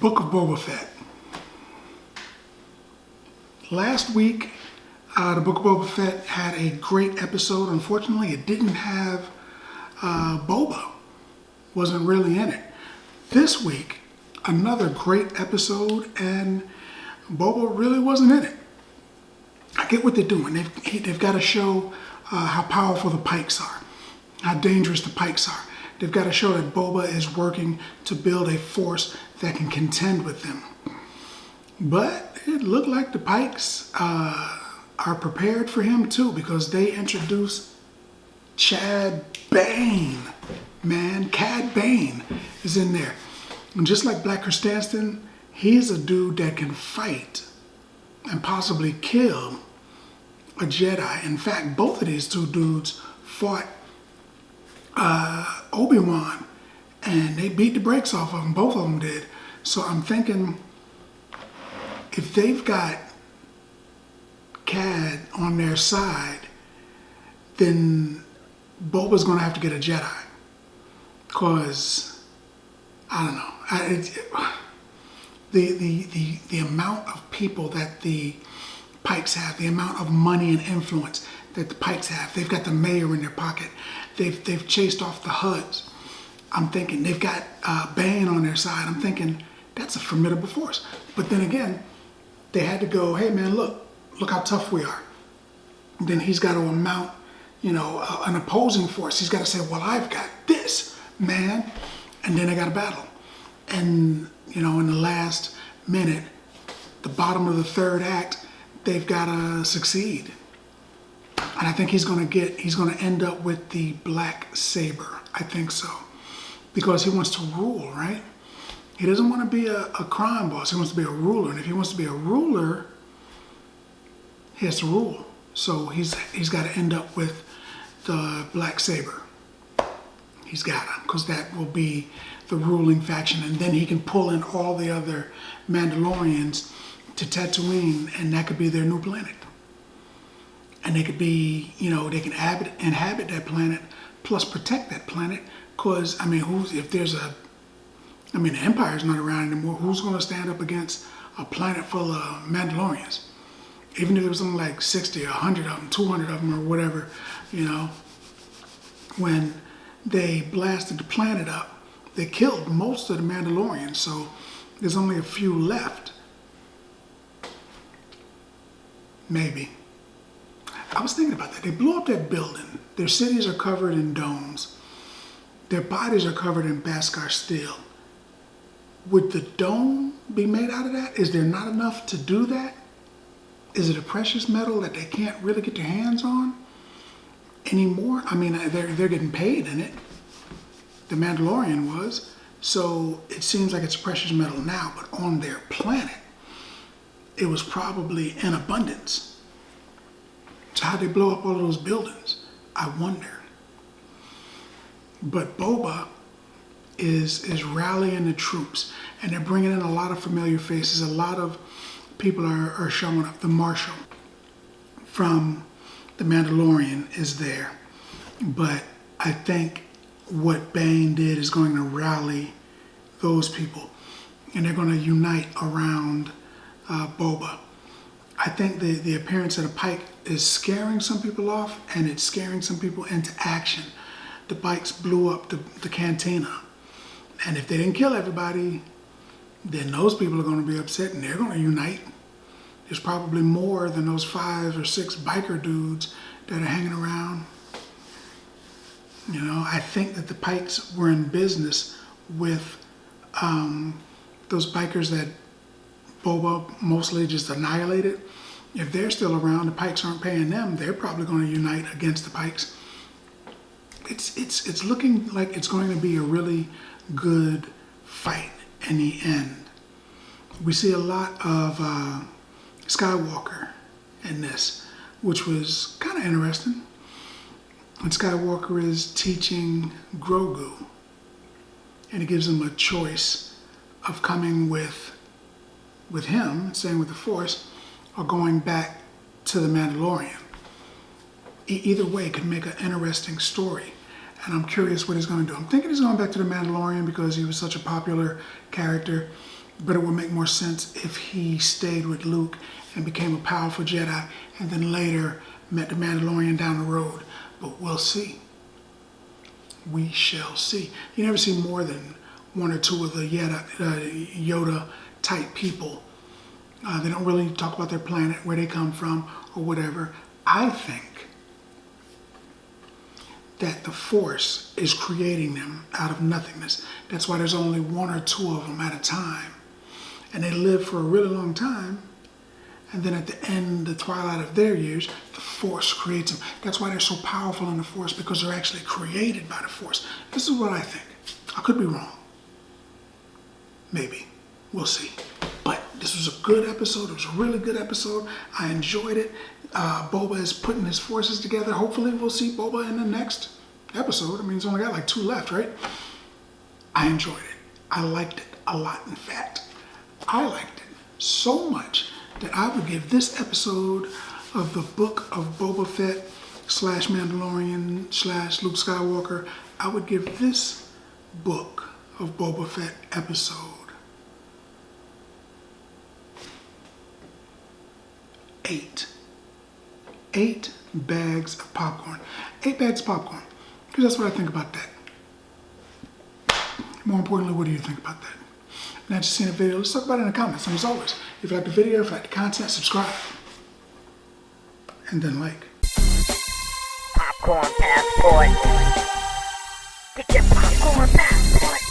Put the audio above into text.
Book of Boba Fett. Last week, the Book of Boba Fett had a great episode. Unfortunately, it didn't have Boba. Wasn't really in it. This week, another great episode, and Boba really wasn't in it. I get what they're doing. They've got to show how powerful the Pikes are, how dangerous the Pikes are. They've got to show that Boba is working to build a force that can contend with them. But it looked like the Pikes are prepared for him too, because they introduced Chad Bane. Man, Cad Bane is in there. And just like Black Krrsantan, he's a dude that can fight and possibly kill a Jedi. In fact, both of these two dudes fought Obi-Wan, and they beat the brakes off of him. Both of them did. So I'm thinking, if they've got Cad on their side, then Boba's going to have to get a Jedi. Because, I don't know. The amount of people that the Pikes have, the amount of money and influence that the Pikes have. They've got the mayor in their pocket. They've chased off the Hutts. I'm thinking they've got Bane on their side. I'm thinking that's a formidable force. But then again, they had to go, hey man, look how tough we are. And then he's got to mount, an opposing force. He's got to say, well, I've got this, man. And then they got to battle. And, in the last minute, the bottom of the third act, they've got to succeed. And I think he's going to end up with the black saber. I think so. Because he wants to rule, right? He doesn't want to be a crime boss. He wants to be a ruler. And if he wants to be a ruler, he has to rule. So he's got to end up with the black saber. He's got to, because that will be the ruling faction. And then he can pull in all the other Mandalorians to Tatooine, and that could be their new planet. And they could be, they can inhabit that planet, plus protect that planet. Because, the Empire's not around anymore, who's going to stand up against a planet full of Mandalorians? Even if there was something like 60, 100 of them, 200 of them, or whatever, when they blasted the planet up, they killed most of the Mandalorians, so there's only a few left. Maybe. I was thinking about that. They blew up that building. Their cities are covered in domes. Their bodies are covered in Beskar steel. Would the dome be made out of that? Is there not enough to do that? Is it a precious metal that they can't really get their hands on anymore? They're getting paid in it. The Mandalorian was. So it seems like it's a precious metal now, but on their planet, it was probably in abundance. So how'd they blow up all of those buildings? I wonder. But Boba is rallying the troops, and they're bringing in a lot of familiar faces. A lot of people are showing up. The Marshal from The Mandalorian is there. But I think what Bane did is going to rally those people, and they're going to unite around Boba. I think the appearance of the Pike is scaring some people off, and it's scaring some people into action. The Pikes blew up the cantina. And if they didn't kill everybody, then those people are going to be upset, and they're going to unite. There's probably more than those 5 or 6 biker dudes that are hanging around. I think that the Pikes were in business with those bikers that Boba mostly just annihilated. If they're still around, the Pikes aren't paying them, they're probably going to unite against the Pikes. It's looking like it's going to be a really good fight in the end. We see a lot of Skywalker in this, which was kind of interesting. And Skywalker is teaching Grogu, and he gives him a choice of coming with him, staying with the Force, or going back to the Mandalorian. Either way could make an interesting story. And I'm curious what he's going to do. I'm thinking he's going back to the Mandalorian because he was such a popular character. But it would make more sense if he stayed with Luke and became a powerful Jedi and then later met the Mandalorian down the road. But we'll see. We shall see. You never see more than one or two of the Yoda type people. They don't really talk about their planet, where they come from, or whatever. I think that the Force is creating them out of nothingness. That's why there's only one or two of them at a time. And they live for a really long time. And then at the end, the twilight of their years, the Force creates them. That's why they're so powerful in the Force, because they're actually created by the Force. This is what I think. I could be wrong. Maybe. We'll see. But this was a good episode. It was a really good episode. I enjoyed it. Boba is putting his forces together. Hopefully we'll see Boba in the next episode. I mean, he's only got like 2 left, right? I enjoyed it. I liked it a lot. In fact, I liked it so much that I would give this episode of the Book of Boba Fett / Mandalorian / Luke Skywalker, I would give this Book of Boba Fett episode 8 bags of popcorn. 8 bags of popcorn. Because that's what I think about that. More importantly, what do you think about that? Now that you've seen the video, let's talk about it in the comments. And as always, if you like the video, if you like the content, subscribe. And then like. Popcorn passport. Get your popcorn passport.